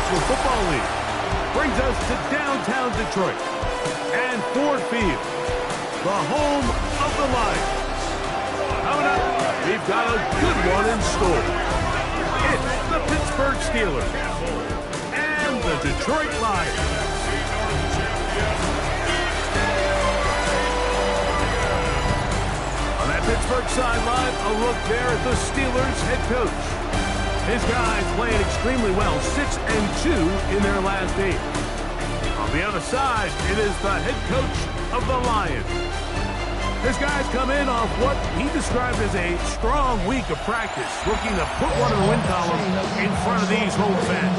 National Football League. Brings us to downtown Detroit and Ford Field, the home of the Lions. Coming up, we've got a good one in store. It's the Pittsburgh Steelers and the Detroit Lions. On that Pittsburgh sideline, a look there at the Steelers head coach. His guys playing extremely well, 6-2 in their last 8. On the other side, it is the head coach of the Lions. His guys come in off what he described as a strong week of practice, looking to put one in the win column in front of these home fans.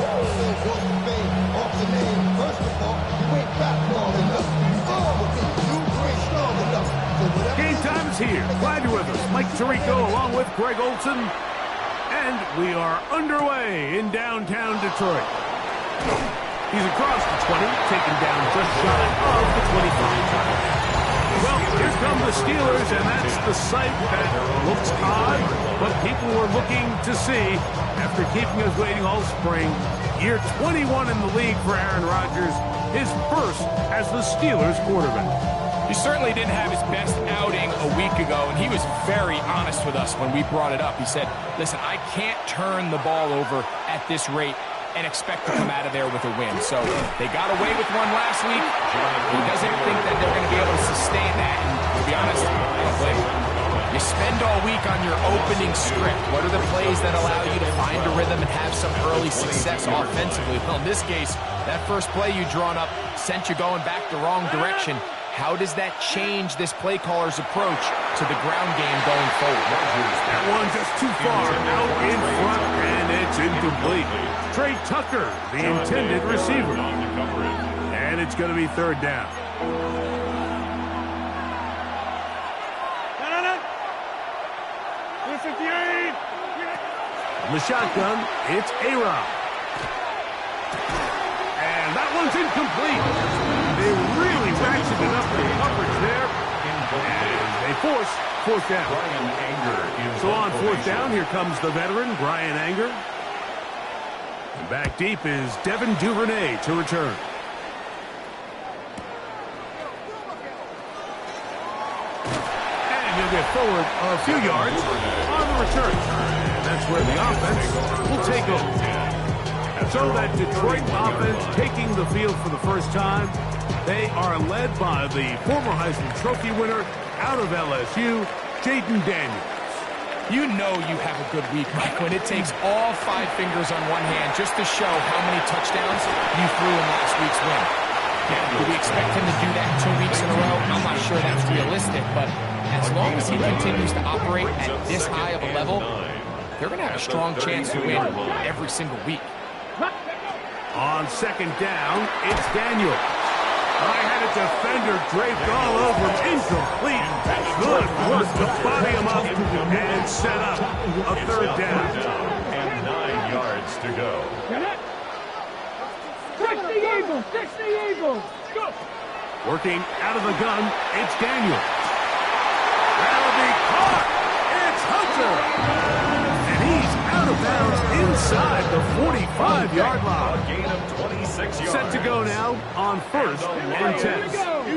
Game time is here. Glad you're with us. Mike Tirico along with Greg Olson. And we are underway in downtown Detroit. He's across the 20, taken down just shy of the 25. Well, here come the Steelers, and that's the sight that looks odd, but people were looking to see after keeping us waiting all spring. Year 21 in the league for Aaron Rodgers, his first as the Steelers quarterback. He certainly didn't have his best outing a week ago, and he was very honest with us when we brought it up. He said, listen, I can't turn the ball over at this rate and expect to come out of there with a win. So they got away with one last week. He doesn't think that they're going to be able to sustain that. And to be honest, I don't blame him. You spend all week on your opening script. What are the plays that allow you to find a rhythm and have some early success offensively? Well, in this case, that first play you drawn up sent you going back the wrong direction. How does that change this play caller's approach to the ground game going forward? That one just too far out in front, and it's incomplete. Trey Tucker, the intended receiver. And it's going to be third down. On the shotgun, it's A-Rob. And that one's incomplete. They really ratcheted up the coverage there. And they force fourth down. So on fourth down, here comes the veteran, Brian Anger. And back deep is Devin Duvernay to return. And he'll get forward a few yards on the return. And that's where the offense will take over. So that Detroit offense taking the field for the first time. They are led by the former Heisman Trophy winner out of LSU, Jaden Daniels. You know you have a good week, Mike, when it takes all 5 fingers on one hand just to show how many touchdowns you threw in last week's win. Now, do we expect him to do that 2 weeks in a row? I'm not sure that's realistic, but as long as he continues to operate at this high of a level, they're going to have a strong chance to win every single week. On second down, it's Daniel. I had a defender draped all over him. Incomplete. Good work to body him up and set up a third down. And 9 yards to go. Fix the Eagles! Fix the Eagles! Go! Working out of the gun, it's Daniel. That'll be caught. It's Hunter. And he's out of bounds inside the 45-yard line. A gain of 26 yards. Set to go now on first and 10.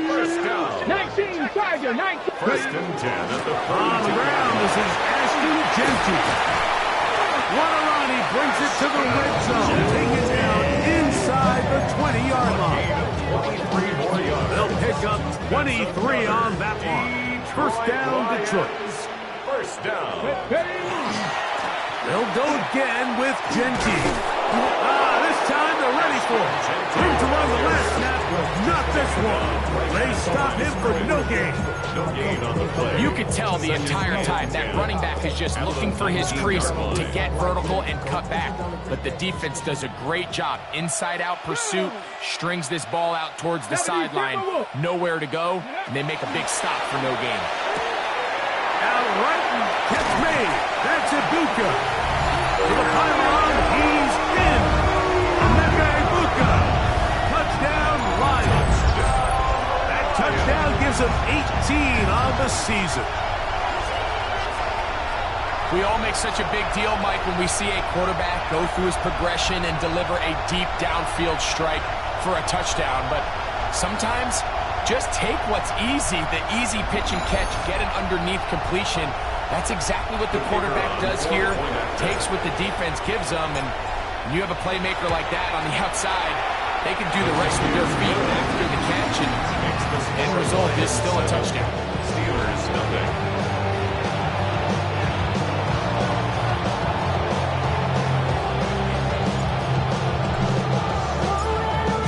First down. 19, Tiger, 19. First and 10 at the 42. On the ground, this is Ashton Genty. What a run, he brings it to the red zone. Take it down inside the 20-yard line. 23 more yards. They'll pick up 23 on that one. First down, Detroit. First down. They'll go again with Genty. This time they're ready for it. Room to run the last snap, not this one. They stop him for no gain. No gain on the play. You could tell the entire time that running back is just looking for his crease to get vertical and cut back. But the defense does a great job. Inside-out pursuit, strings this ball out towards the sideline. Nowhere to go, and they make a big stop for no gain. Out right, catch made. That's Ibuka. To the pylon, he's in. Emeka Ibuka. Touchdown, Lions. That touchdown gives him 18 on the season. We all make such a big deal, Mike, when we see a quarterback go through his progression and deliver a deep downfield strike for a touchdown. But sometimes just take what's easy, the easy pitch and catch, get an underneath completion. That's exactly what the quarterback does here, takes what the defense gives them, and when you have a playmaker like that on the outside, they can do the rest with their feet after the catch, and end result is still a touchdown. Steelers nothing.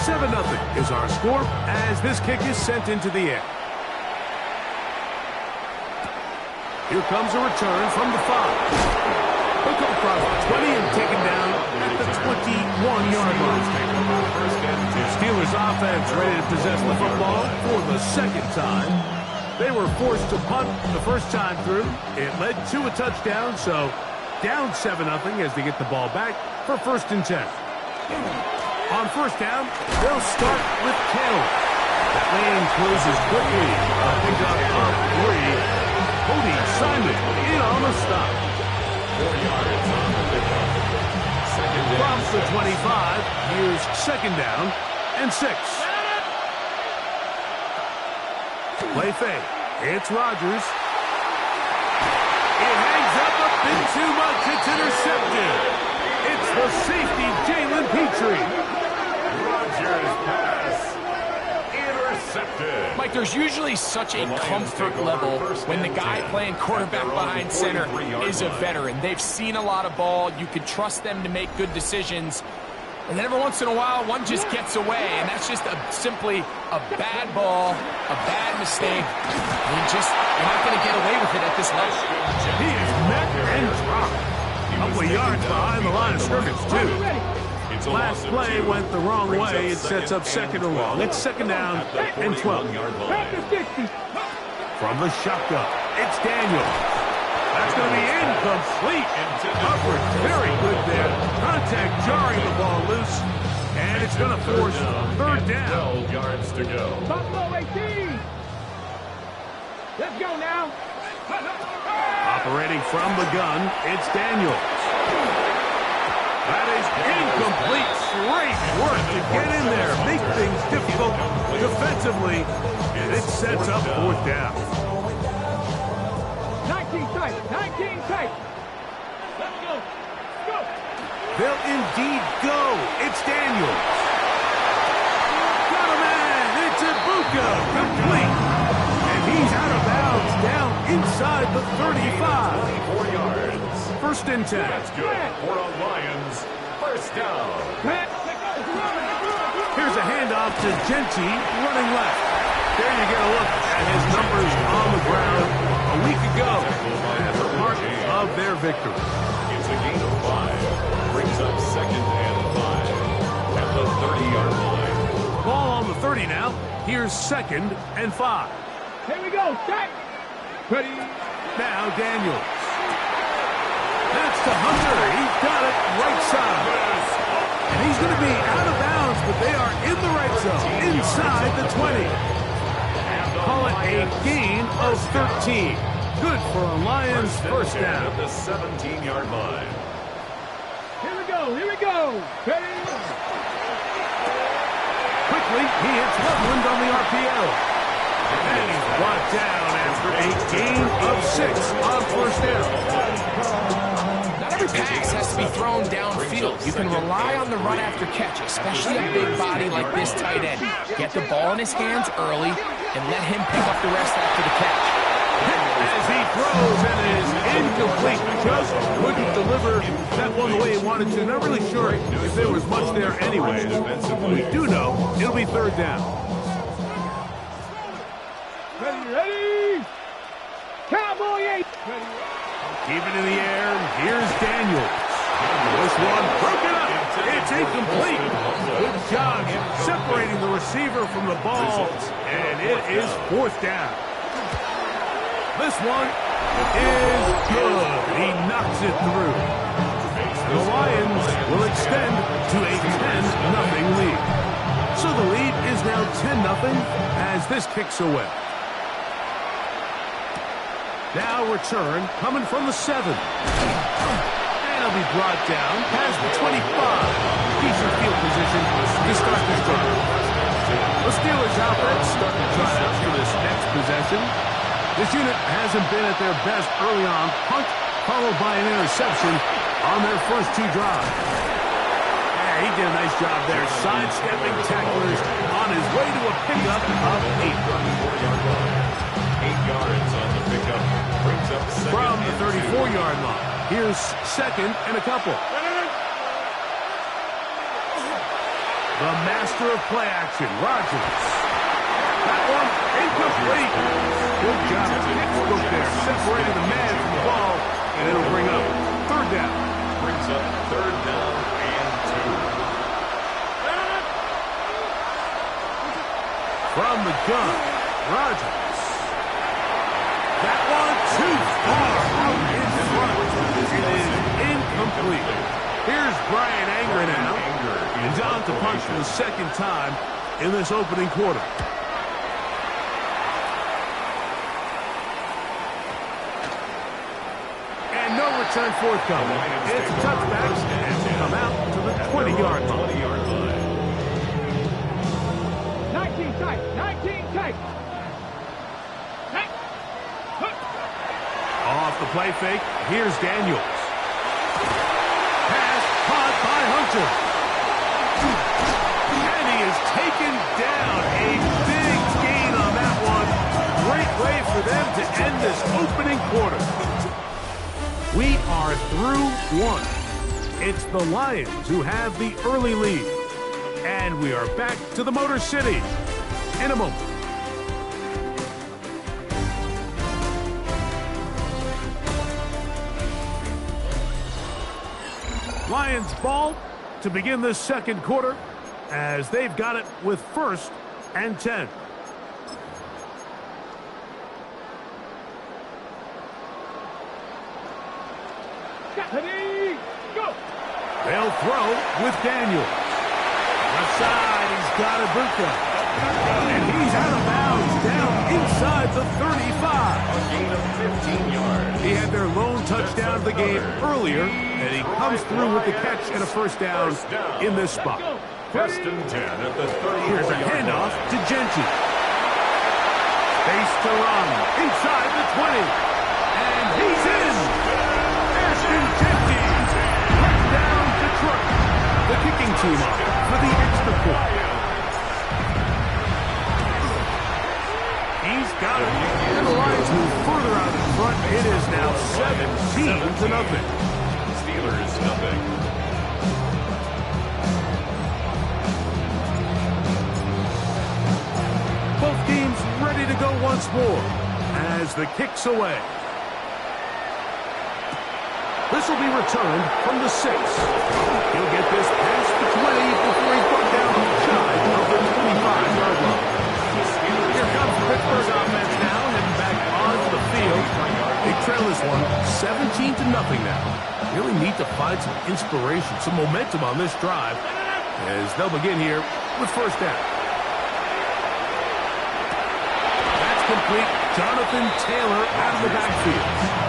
7-0 is our score as this kick is sent into the air. Here comes a return from the 5. He'll come across the 20 and taken down at the 21-yard line. Steelers offense ready to possess the football for the second time. They were forced to punt the first time through. It led to a touchdown, so down 7-0 as they get the ball back for 1st and 10. On first down, they'll start with Taylor. That lane closes quickly. A pickup of 3. Cody Simon in on the stop. 4 yards on the pickup. From the 25, here's 2nd down and 6. Play fake. It's Rodgers. It hangs up a bit too much. It's intercepted. It's the safety, Jalen Petrie. Rodgers pass intercepted. Mike, there's usually such a comfort level when the guy playing quarterback behind center is a veteran. They've seen a lot of ball. You can trust them to make good decisions. And then every once in a while, one just gets away, and that's just simply a bad ball, a bad mistake. You're not going to get away with it at this level. He is met and dropped. A couple of yards behind the line of scrimmage, too. Last play went the wrong way. It sets up 2nd and long. It's 2nd down and 12. From the shotgun, it's Daniel. That's going to be incomplete. Coverage very good there. Contact jarring the ball loose. And it's going to force 3rd down. 12 yards to go. Buffalo 18. Let's go now. Operating from the gun, it's Daniels. That is incomplete. Great work to get in there. Make things difficult defensively. And it sets up 4th down. 19 tight. 19 tight. Let's go. Go. They'll indeed go. It's Daniels. Got a man. It's Ibuka. Complete. And he's out of bounds down inside the 35. 4 yards. 1st and 10. That's good for a Lions. 1st down. Here's a handoff to Genty running left. There you get a look at his numbers on the ground a week ago as a part of their victory. It's a gain of 5. Brings up 2nd and 5 at the 30-yard line. Ball on the 30 now. Here's 2nd and 5. Here we go. Set. Ready. Now Daniels. That's to Hunter. He's got it right side. And he's going to be out of bounds, but they are in the right zone, inside the 20. Call it a gain of 13. Good for a Lions 1st down. At the 17-yard line. Here we go. Here we go. Ready. Quickly, he hits Loveland on the RPO. And he's brought down after a gain of 6 on 1st down. Every pass has to be thrown downfield. You can rely on the run after catch, especially a big body like this tight end. Get the ball in his hands early and let him pick up the rest after the catch. As he throws and it is incomplete. Just couldn't deliver that one the way he wanted to. Not really sure if there was much there anyway. We do know it'll be 3rd down. Ready. Cowboy 8. Ready. Keep it in the air. Here's Daniels. This one broken up. It's incomplete. Good job separating the receiver from the ball. And it is 4th down. This one is good. He knocks it through. The Lions will extend to a 10-0 lead. So the lead is now 10-0 as this kicks away. Now return coming from the 7. And it'll be brought down past the 25. Decent field position to start this drive. The Steelers offense starting to try out for this next possession. This unit hasn't been at their best early on. Punt followed by an interception on their first 2 drives. Yeah, he did a nice job there, sidestepping tacklers on his way to a pickup of 8. 8 yards on the pickup. Brings up second From the 34-yard line. Here's second and a couple. The master of play action, Rodgers. That one incomplete. Good job. Textbook there, separating the man from the ball, and it'll bring up 3rd down. Brings up 3rd down and 2. From the gun, Rodgers. That one too far out in front. It is incomplete. Here's Brian Anger now. And down to punch for the 2nd time in this opening quarter. And no return forthcoming. It's a touchback and will come out to the 20-yard line. 19 tight. 19 tight. Off the play fake, here's Daniels. Pass caught by Hunter. And he is taken down. A big gain on that one. Great way for them to end this opening quarter. We are through 1. It's the Lions who have the early lead. And we are back to the Motor City in a moment. Lions ball to begin this 2nd quarter as they've got it with 1st and 10. Ready, go. They'll throw with Daniels. Left side, he's got Ibuka. And he's out of bounds down inside the 35. A gain of 15 yards. He had their lone touchdown of the game earlier, and he comes through with the catch and a first down in this spot. 1st and 10 at the 34-yard Here's a handoff to Genti. Face to run inside the 20. And he's in. Ashton Genti. Touchdown Detroit. The kicking team on for the extra point. He's got it. And the Lions move further out in front. It is now 17-0. Steelers nothing. Both teams ready to go once more as the kick's away. This will be returned from the 6. He'll get this past the 20 before he's brought down shy of the 25-yard line. Here comes the Pittsburgh offense now, heading back onto the field. They trail this one 17-0 now. Really need to find some inspiration, some momentum on this drive as they'll begin here with 1st down. That's complete. Jonathan Taylor out of the backfield.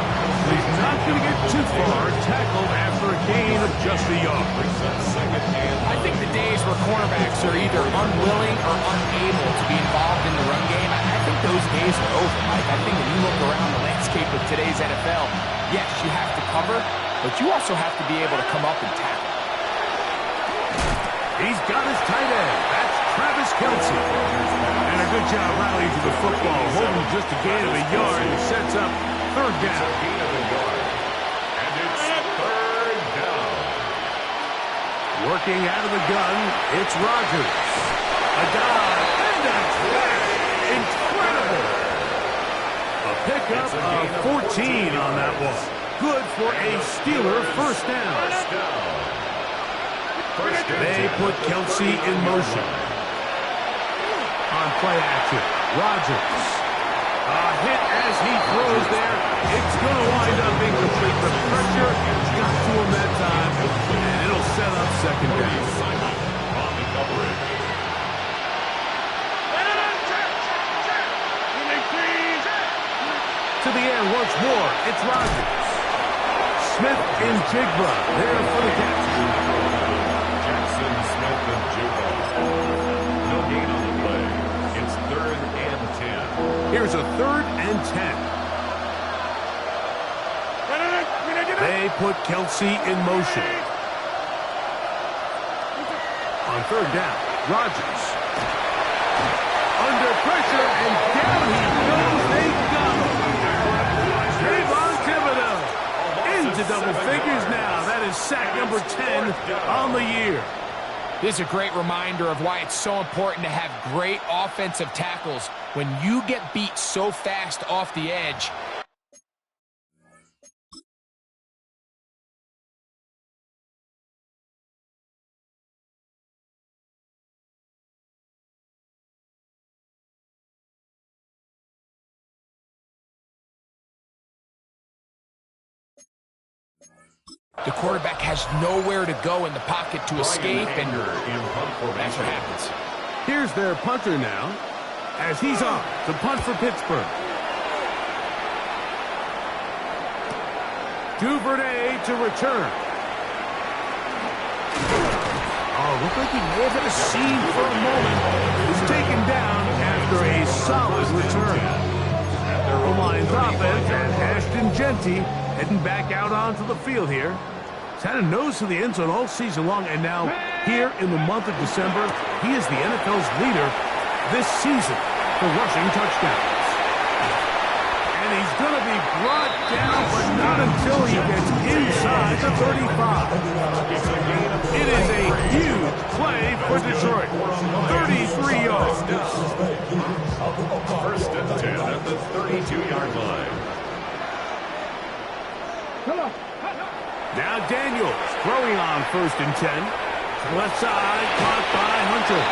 He's not going to get too far. Tackled after a gain of just a yard. I think the days where cornerbacks are either unwilling or unable to be involved in the run game, I think those days are over, Mike. I think when you look around the landscape of today's NFL, yes, you have to cover, but you also have to be able to come up and tackle. He's got his tight end. That's Travis Kelce. And a good job rallying to the football, holding just a gain of a yard and sets up 3rd down. Gain of a yard. And it's 3rd down. Working out of the gun, it's Rodgers. A dive and a catch. Incredible. A pickup of 14 on that one. Good for a Steeler 1st down. They put Kelce in motion. On play action, Rodgers. A hit as he throws there. It's going to wind up incomplete. The pressure got to him that time, and it'll set up 2nd down. On the coverage. To the air once Smith and Jigba there for the catch. Jackson, Smith, and Jigba. No gain on the play. It's 3rd and 10. Here's a 3rd and 10. They put Kelsey in motion. On 3rd down, Rodgers. Under pressure, and down he goes. They got him. Into double figures now. That is sack number 10 on the year. This is a great reminder of why it's so important to have great offensive tackles. When you get beat so fast off the edge, the quarterback has nowhere to go in the pocket to escape, and that's what happens. Here's their punter now, as he's on to punt for Pittsburgh. Duvernay to return. Oh, looked like he may have hit a seam for a moment. Was taken down after a solid return. The Lions offense and Ashton Genty heading back out onto the field here. He's had a nose to the end zone all season long, and now here in the month of December, he is the NFL's leader this season for rushing touchdowns. And he's going to be brought down, but not until he gets inside the 35. It is a huge play for Detroit. 33 yards. 1st and 10 at the 32-yard line. Now Daniels throwing on 1st and 10. To the left side, caught by Hunter.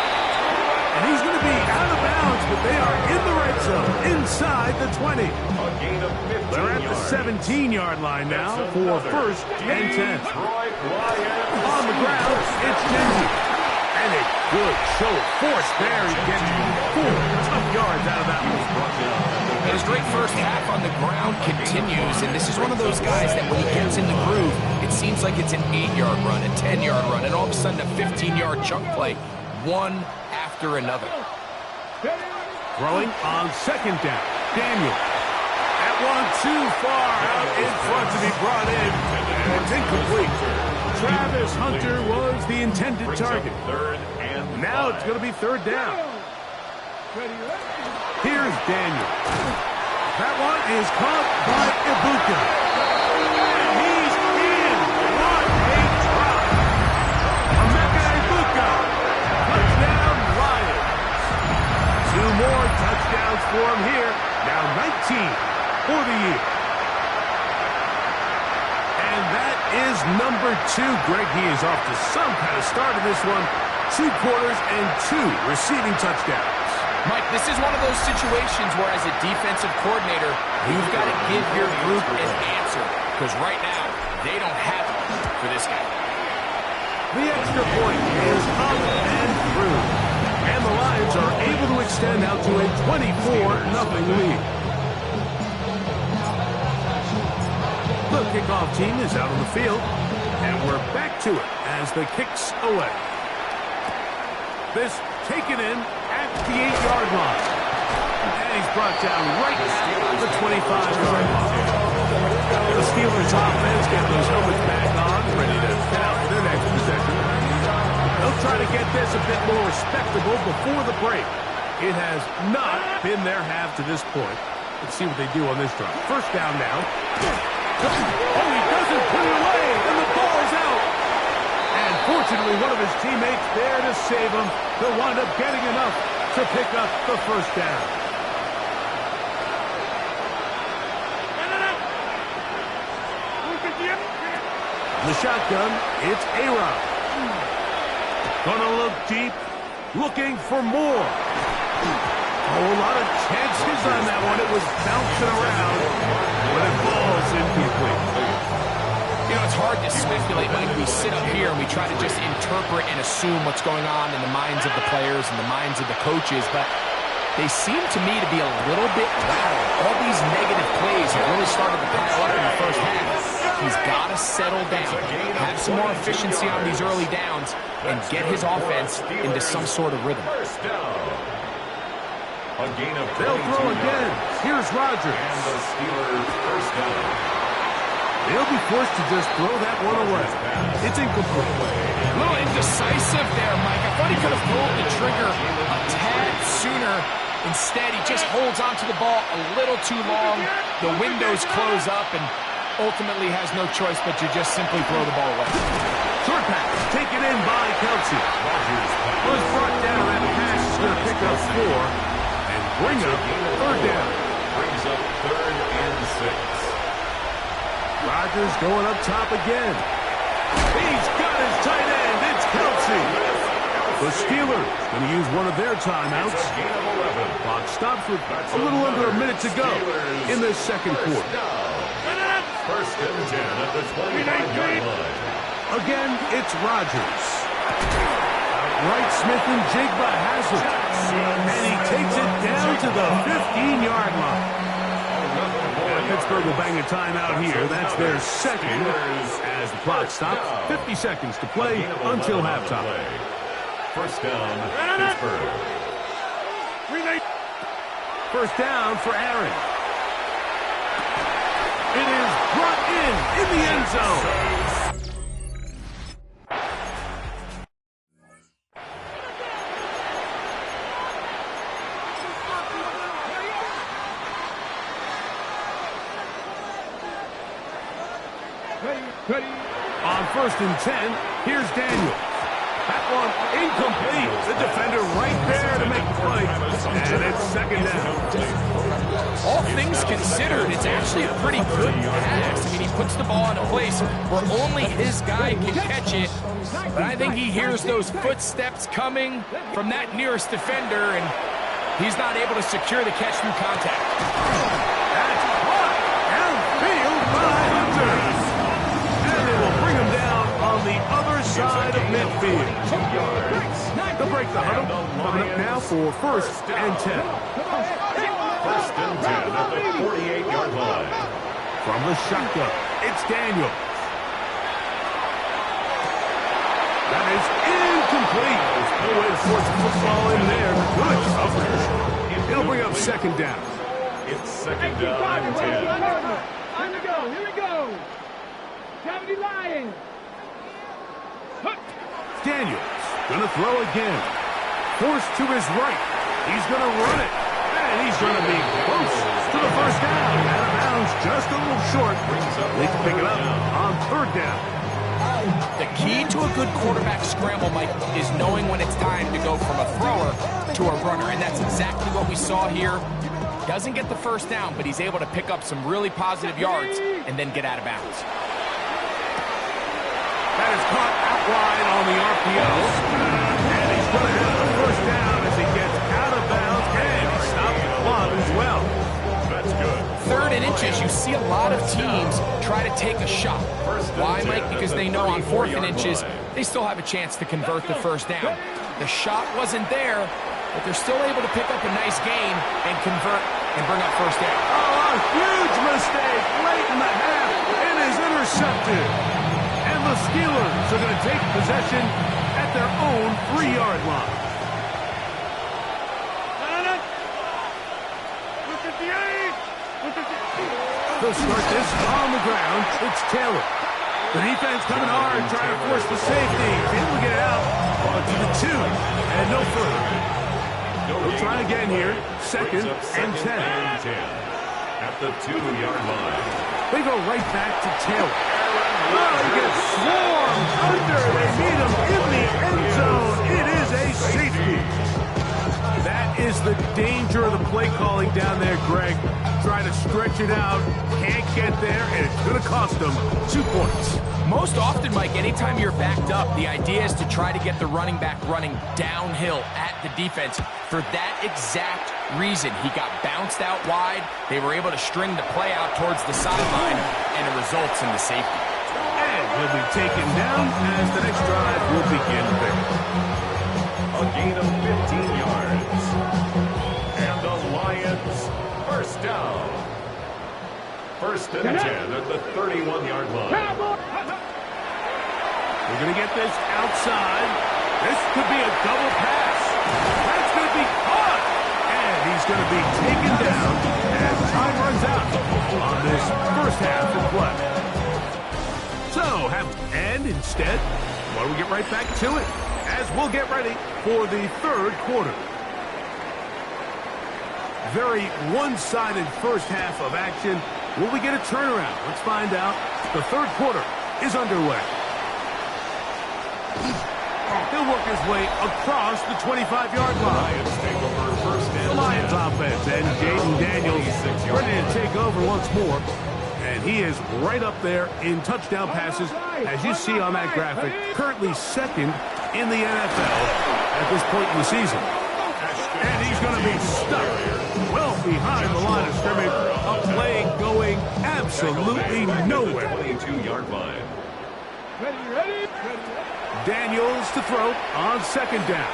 And he's going to be out of bounds, but they are in the red zone, inside the 20. A gain of 15 They're at the 17-yard line now for 1st and 10. On the ground, it's Genty. And a good show of force there. He gets 4 tough yards out of that one. His great first half on the ground continues, and this is one of those guys that when he gets in the groove, it seems like it's an 8-yard run, a 10-yard run, and all of a sudden a 15-yard chunk play, one after another. Throwing on 2nd down, Daniel. That one too far out in front to be brought in, and it's incomplete. Travis Hunter was the intended target. Now it's going to be 3rd down. Here's Daniel. That one is caught by Ibuka. And he's in. What a drop. Emeka Ibuka. Touchdown, Lions. 2 more touchdowns for him here. Now 19 for the year. And that is number 2. Greg, he is off to some kind of start in this one. 2 quarters and 2 receiving touchdowns. Mike, this is one of those situations where as a defensive coordinator, you've got to give your group an answer. Because right now, they don't have it for this guy. The extra point is up and through. And the Lions are able to extend out to a 24-0 lead. The kickoff team is out on the field. And we're back to it as the kick's away. This taken in at the 8-yard line. And he's brought down right at the 25-yard line. The Steelers offense get those helmets back on, ready to head out for their next possession. They'll try to get this a bit more respectable before the break. It has not been their half to this point. Let's see what they do on this drive. 1st down now. Oh, he doesn't put it away, and the ball is out. And fortunately, one of his teammates there to save him. They'll wind up getting enough to pick up the 1st down. The shotgun, it's A-Rod. Gonna look deep, looking for more. Oh, a lot of chances on that one. It was bouncing around when it falls incomplete. You know, it's hard to speculate, Mike. We sit up here and we try to just interpret and assume what's going on in the minds of the players and the minds of the coaches, but they seem to me to be a little bit rattled. All these negative plays have really started to pile up in the first half. He's got to settle down, have some more efficiency on these early downs, and get his offense into some sort of rhythm. First down. A gain of 22 They'll throw again. Here's Rodgers. And the Steelers first down. They'll be forced to just throw that one away. It's incomplete. A little indecisive there, Mike. I thought he could have pulled the trigger a tad sooner. Instead, he just holds onto the ball a little too long. The windows close up, and ultimately has no choice but to just simply throw the ball away. Short pass, taken in by Kelsey. Was brought down. That pass is going to pick up 4 and bring up third down. Brings up 3rd and 6. Rodgers going up top again. He's got his tight end. It's Kelsey. The Steelers going to use one of their timeouts. Clock stops with a little under a minute to go in this second quarter. First and 10 at the 29-yard line. Again, it's Rodgers. Outright Smith and Jigba has it. And he takes it down to the 15-yard line. Pittsburgh will bang a timeout here. That's their second as the clock stops. 50 seconds to play until halftime. First down, Pittsburgh. First down for Aaron. It is brought in the end zone. On first and 10, here's Daniel. That one incomplete. The defender right there to make the play. And it's second down. All things considered, it's actually a pretty good pass. I mean, he puts the ball in a place where only his guy can catch it. But I think he hears those footsteps coming from that nearest defender, and he's not able to secure the catch through contact. That's caught downfield by Hunter. On the other side of midfield. 2 yards. They'll break the huddle. Coming up now for first and 10. First and 10 at the 48-yard line. From the shotgun, it's Daniel. That is incomplete. There's no way to force the football in there. Good coverage. It'll bring up second down. It's second down and 10. On the go. Here we go. Cavity Lions. Daniels gonna throw again. Forced to his right. He's gonna run it. And he's gonna be close to the first down. Out of bounds, just a little short. They can pick it up on third down. The key to a good quarterback scramble, Mike, is knowing when it's time to go from a thrower to a runner. And that's exactly what we saw here. Doesn't get the first down, but he's able to pick up some really positive yards and then get out of bounds. That is caught out wide on the RPO. And he's going to have the first down as he gets out of bounds. And he stopped the clock as well. That's good. 3rd and inches, you see a lot of teams try to take a shot. Why, Mike? Because they know on 4th and inches, they still have a chance to convert the first down. The shot wasn't there, but they're still able to pick up a nice gain and convert and bring up first down. Oh, a huge mistake late in the half. It is intercepted. And the Steelers are going to take possession at their own 3-yard line. They'll start this on the ground. It's Taylor. The defense coming hard, trying to force the safety. Able to get it out to the 2 and no further. They'll try again here. Second and 10. At the 2-yard line. They go right back to Taylor. Oh, he gets swarmed under. They meet him in the end zone. It is a safety. That is the danger of the play calling down there, Greg. Try to stretch it out, can't get there, and it's going to cost them 2 points. Most often, Mike, anytime you're backed up, the idea is to try to get the running back running downhill at the defense. For that exact reason, he got bounced out wide. They were able to string the play out towards the sideline, and it results in the safety. And he'll be taken down as the next drive will begin there. A gain of 15 yards. And the Lions first down. First and 10 at the 31-yard line. We're going to get this outside. This could be a double pass. That's going to be caught. And he's going to be taken down as time runs out on this first half of play. So, and instead, why don't we get right back to it as we'll get ready for the third quarter. Very one-sided first half of action. Will we get a turnaround? Let's find out. The third quarter is underway. He'll work his way across the 25-yard line. The Lions offense and Jaden Daniels ready to take over once more. And he is right up there in touchdown passes, as you see on that graphic. Currently second in the NFL at this point in the season. And he's going to be stuck well behind the line of scrimmage. A play going absolutely nowhere. 22-yard line. Ready. Daniels to throw on second down.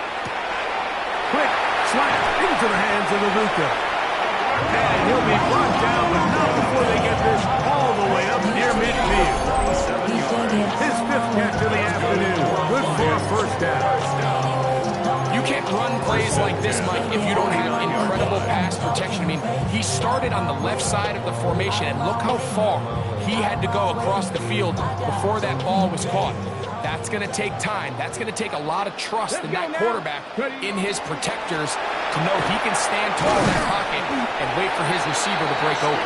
Quick slap into the hands of Ibuka. And he'll be brought down, but not before they get this all the way up near midfield. His fifth catch of the afternoon. Good for a first down. You can't run plays like this, Mike, if you don't have incredible pass protection. I mean, he started on the left side of the formation, and look how far he had to go across the field before that ball was caught. That's going to take time. That's going to take a lot of trust in that quarterback, in his protectors, to know he can stand tall in that pocket and wait for his receiver to break open.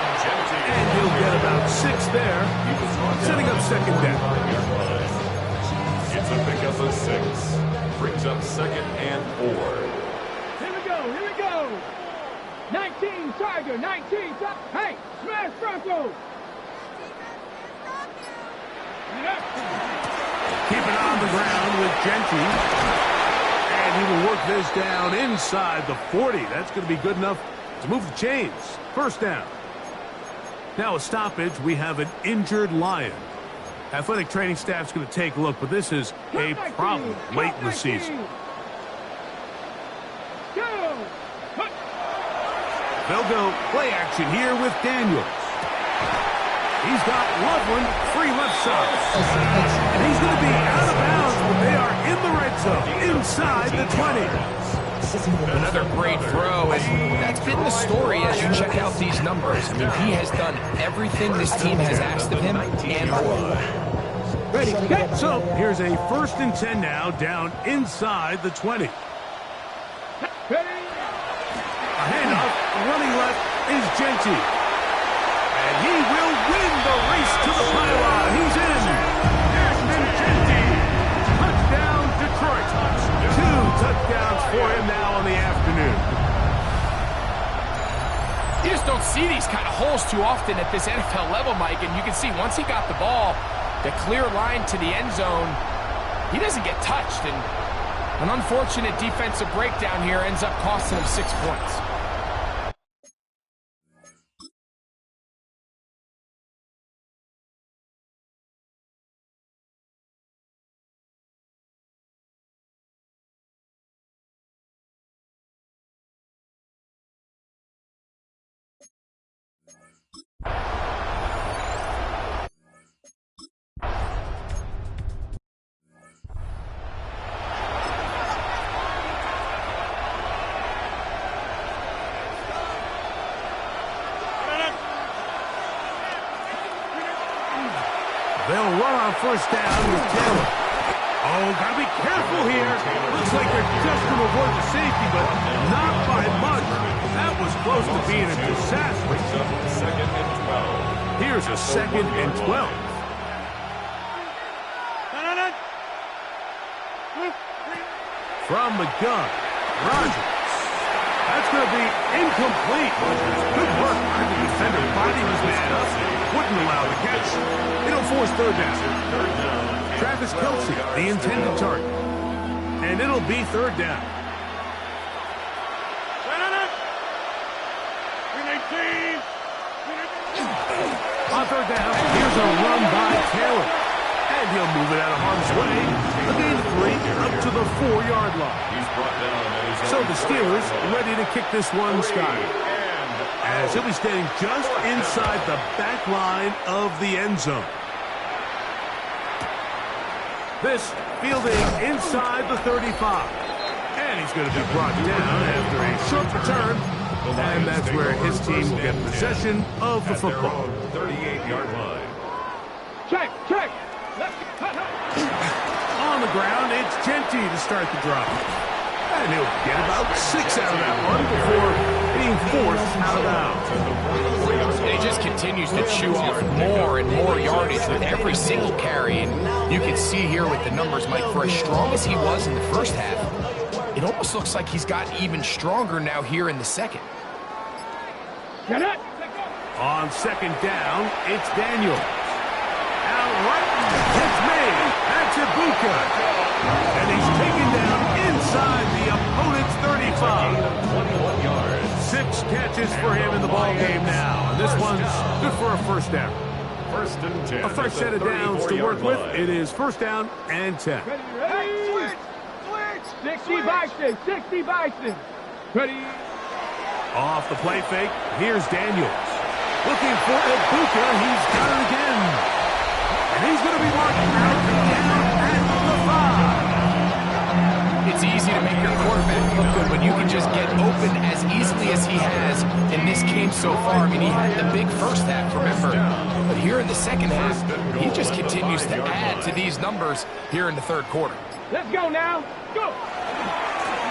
And he'll get about 6 there, setting up second down. It's a pickup of 6. Brings up second and 4. Here we go. 19 Tiger, 19 Tiger. Hey, smash Bronco. Keep it on the ground with Genty. And he will work this down inside the 40. That's going to be good enough to move the chains. First down. Now a stoppage. We have an injured Lion. Athletic training staff's going to take a look, but this is a problem late in the season. They'll go play action here with Daniels. He's got Loveland free left side. And he's going to be out of bounds, but they are in the red zone, inside the 20. Another great throw, and that's been the story as you check out these numbers. I mean, he has done everything this team has asked of him and more. Ready, get. So here's a first and 10 now, down inside the 20. A handoff, running left is Genty. And he will win the race to the pylon. He's in. Ashton Genty. Touchdown, Detroit. 2 touchdowns for him now on the afternoon. You just don't see these kind of holes too often at this NFL level, Mike. And you can see once he got the ball, the clear line to the end zone, he doesn't get touched. And an unfortunate defensive breakdown here ends up costing him 6 points. They'll run on first down with Taylor. Oh, gotta be careful here. Looks like they're just going to avoid the safety, but not by much. That was close to being a disaster. Second and 12. Here's a second and 12. From the gun, Rogers. That's going to be incomplete. Good work. The defender body was man up. Wouldn't allow the catch. It'll force third down. Travis Kelce, the intended target. And it'll be third down. On third down, here's a run by Taylor. And he'll move it out of harm's way. A gain of 3 up to the 4-yard line. He's brought down. So the Steelers ready to kick this one, Scott. And as he'll be standing just inside the back line of the end zone. This fielding inside the 35. And he's going to be brought down after a short return. And that's where his team will get possession of the football. 38-yard line. Check. On the ground, it's Genty to start the drive. And he'll get about 6 out of that one before being forced out of bounds. And he just continues to chew off more and more yardage with every single carry. And you can see here with the numbers, Mike, for as strong as he was in the first half, it almost looks like he's gotten even stronger now here in the second. Get it. On second down, it's Daniel. Out right, it's made. That's Ibuka. And he's taken down inside the opponent's 35. 21 yards. 6 catches for him in the ball game now. And this one's good for a first down. First and 10. A fresh set of downs to work with. It is first down and 10. Ready. Switch. 60 Bison. 60 Bison. Ready. Off the play fake, here's Daniels. Looking for Ibuka, he's got it again. And he's going to be marked out down at the 5. It's easy to make your quarterback look good when you can just get open as easily as he has in this game so far. I mean, he had the big first half, remember. But here in the second half, he just continues to add to these numbers here in the third quarter. Let's go now. Go.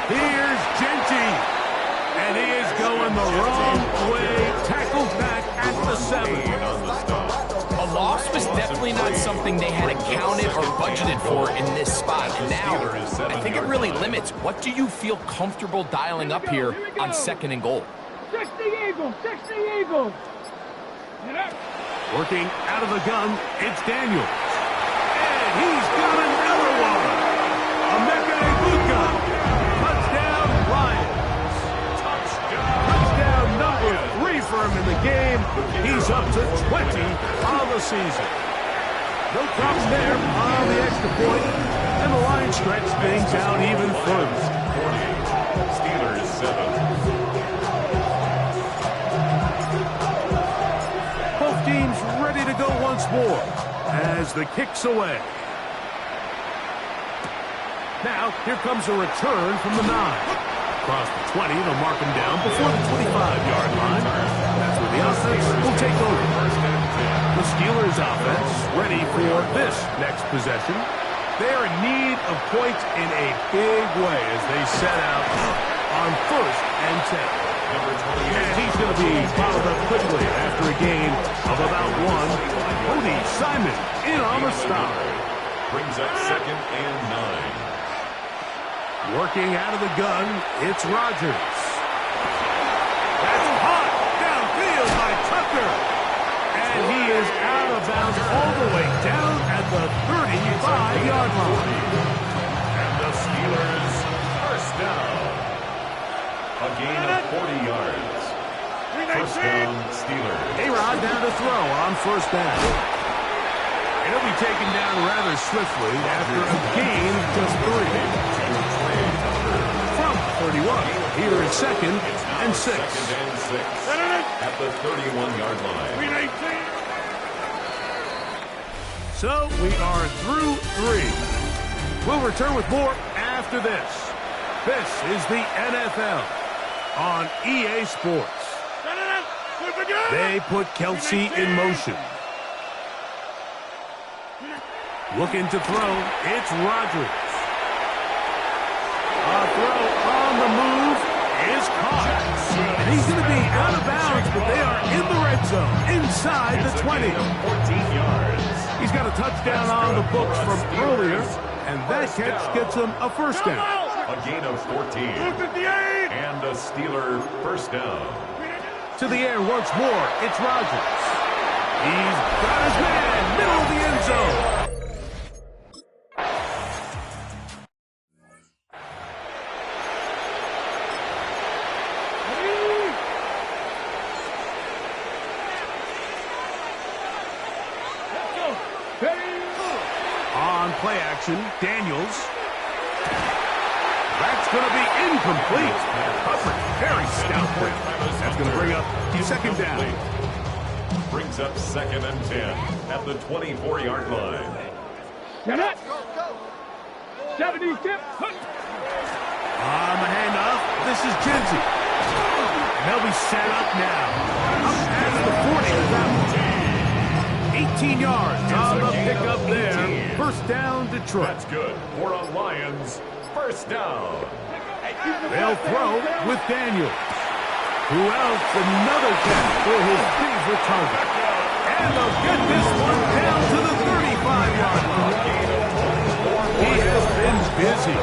Here's Genty. And he is going the wrong way. Tackled back at the 7. A loss was definitely not something they had accounted or budgeted for in this spot. And now, I think it really limits. What do you feel comfortable dialing up here on second and goal? 60 Eagles. 60 Eagles. Working out of the gun, it's Daniels. And he's got another one. Emeka Ibuka. Touchdown, Lions. Touchdown number 3 for him in the game. He's up to 20 on the season. No problems there on the extra point. And the Lions stretch things out even further. 48. Steelers 7. Both teams ready to go once more as the kick's away. Now, here comes a return from the 9. Across the 20, they'll mark him down before the 25-yard line. That's where the offense will take over. The Steelers' offense ready for this next possession. They are in need of points in a big way as they set out on first and 10. And he's going to be followed up quickly after a gain of about 1. Cody Simon in on the stop. Brings up second and 9. Working out of the gun, it's Rodgers. That's hot downfield by Tucker. And he is out of bounds all the way down at the 35-yard line. And the Steelers first down. A gain of 40 yards. First down, Steelers. A-Rod down to throw on first down. And he'll be taken down rather swiftly after a gain of just 3. From 31, here is second and 6. Second and 6 at the 31-yard line. So we are through 3. We'll return with more after this. This is the NFL on EA Sports. They put Kelsey in motion. Looking to throw, it's Rodgers. A throw on the move is caught. And he's going to be out of bounds, but they are in the red zone, inside the 20. 14 yards. He's got a touchdown on the books from earlier, and that catch gets him a first down. A gain of 14. And a Steeler first down. To the air once more, it's Rodgers. He's got his man, middle of the end zone. On play action, Daniels. That's going to be incomplete. Coverage very stout there. That's going to bring up second down. Brings up 2nd and 10 at the 24-yard line. Get it. 70 tip. On the handoff, this is Genzi. And they'll be set up now. Up past the 40 with that one. 18 yards on the pickup there. First down, Detroit. That's good for a Lions first down. They'll throw with Daniel. Who else? Another catch for his favorite target. And they'll get this one down to the 35-yard line. He has been busy.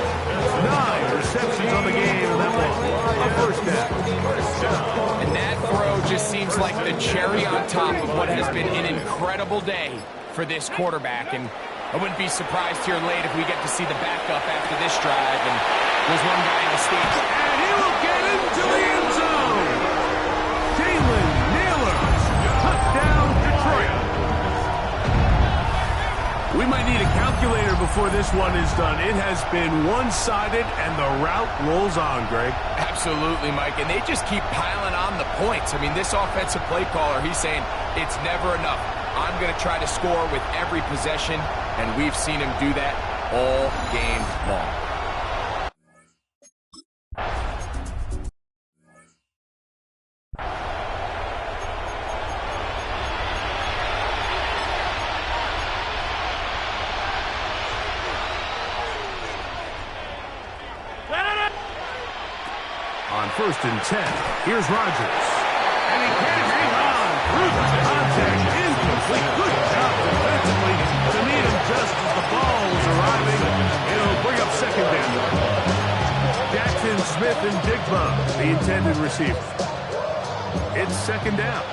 9 receptions on the game, and that one, a first down. And that throw just seems like the cherry on top of what has been an incredible day for this quarterback. And I wouldn't be surprised here late if we get to see the backup after this drive. And there's one guy in the stands. And he will get into the end zone. Jalen Naylor, touchdown Detroit. We might need a calculator before this one is done. It has been one-sided, and the route rolls on, Greg. Absolutely, Mike. And they just keep piling on the points. I mean, this offensive play caller, he's saying it's never enough. I'm going to try to score with every possession, and we've seen him do that all game long. On 1st and 10, here's Rodgers. And he can't hang on through the contact. Incomplete. Good job defensively to meet him just as the ball was arriving. It'll bring up second down. Jackson, Smith, and Digba, the intended receiver. It's second down.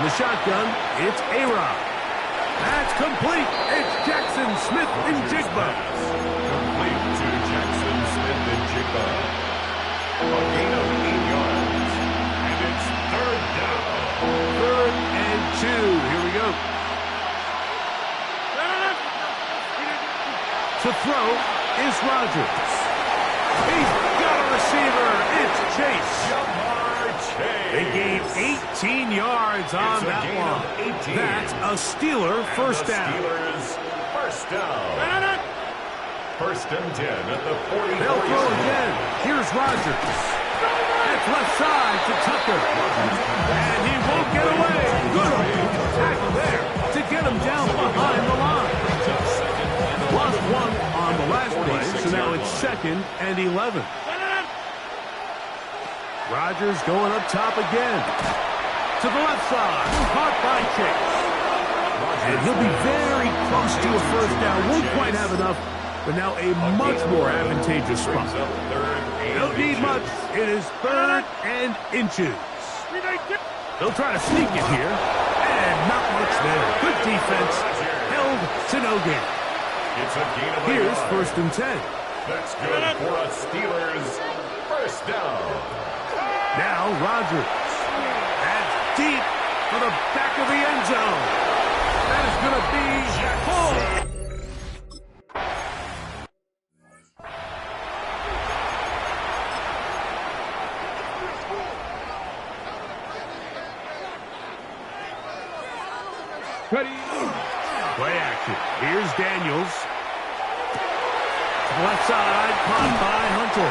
In the shotgun, it's A-Rod. That's complete. It's Jackson, Smith, and Jigba. Complete to Jackson, Smith, and Jigba. A gain of 8 yards. And it's 3rd down. 3rd and 2. Here we go. To throw is Rodgers. He's got a receiver. It's Chase. They gained 18 yards on that one. That's a Steeler first down. Steelers first down. 1st and 10 at the 40. They'll throw again. Here's Rodgers. That's left side to Tucker. And he won't get away. Good tackle there to get him down behind the line. Lost one on the last play, so now it's 2nd and 11. Rodgers going up top again. To the left side. Caught by Chase. And he'll be very close to a first down. Won't quite have enough, but now a much more advantageous spot. Don't need much. It is 3rd and inches. They'll try to sneak it here. And not much there. Good defense. Held to no gain. Here's 1st and 10. That's good for a Steelers first down. Now Rodgers. That's deep for the back of the end zone. That is going to be full. Ready. Play action. Here's Daniels. To the left side, caught by Hunter.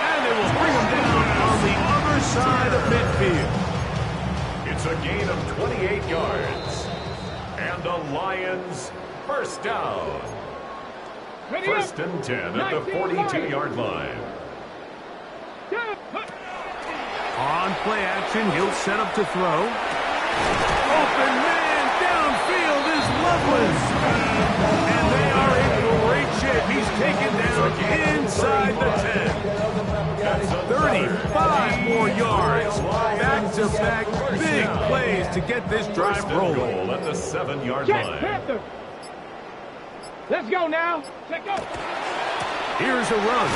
And they will bring him down on the other side of midfield. It's a gain of 28 yards. And the Lions first down. Ready 1st and 10 at the 42-yard line. On play action, he'll set up to throw. Open man downfield is Loveless. And they are in great shape. He's taken down inside the 10. 35 more yards. Back-to-back big plays to get this drive rolling. Goal at the 7-yard line. Panther. Let's go now. Check go. Here's a run.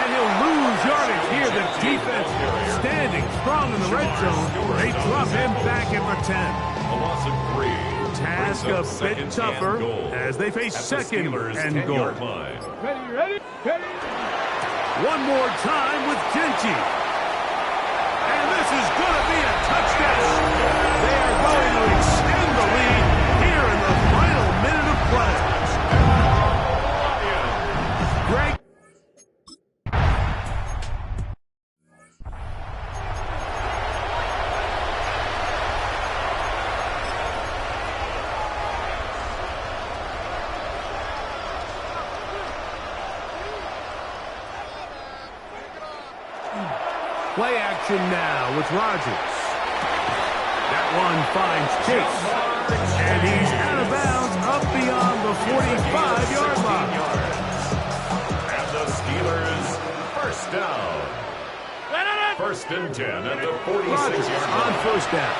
And he'll lose yardage here. The defense standing strong in the red zone. They drop him back at the 10. A loss of 3. Task a bit tougher as they face second and goal. Ready? One more time with Genchi. And this is going to be a touchdown. They are going to extend the lead here in the final minute of play. Greg. Play action now with Rodgers. That one finds Chase. And he's out of bounds up beyond the 45-yard line. And the Steelers first down. First and 10 at the 46-yard line. On first down.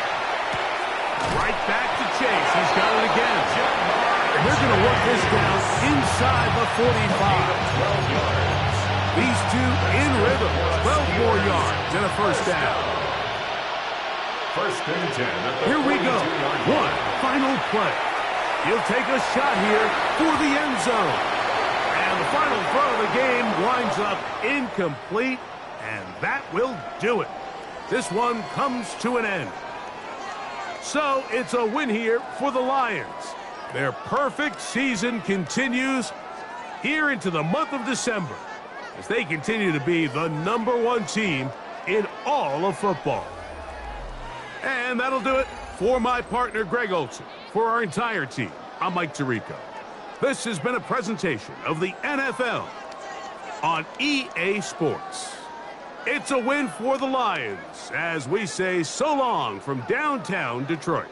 Right back to Chase. He's got it again. They're going to work this down inside the 45. 12 yards. These two in rhythm. 12 more yards and a first down. First and 10 at the Here we go. 42-yard One line. final play. He'll take a shot here for the end zone. And the final throw of the game winds up incomplete, and that will do it. This one comes to an end. So it's a win here for the Lions. Their perfect season continues here into the month of December, as they continue to be the #1 team in all of football. And that'll do it for my partner, Greg Olson. For our entire team, I'm Mike Tirico. This has been a presentation of the NFL on EA Sports. It's a win for the Lions as we say so long from downtown Detroit.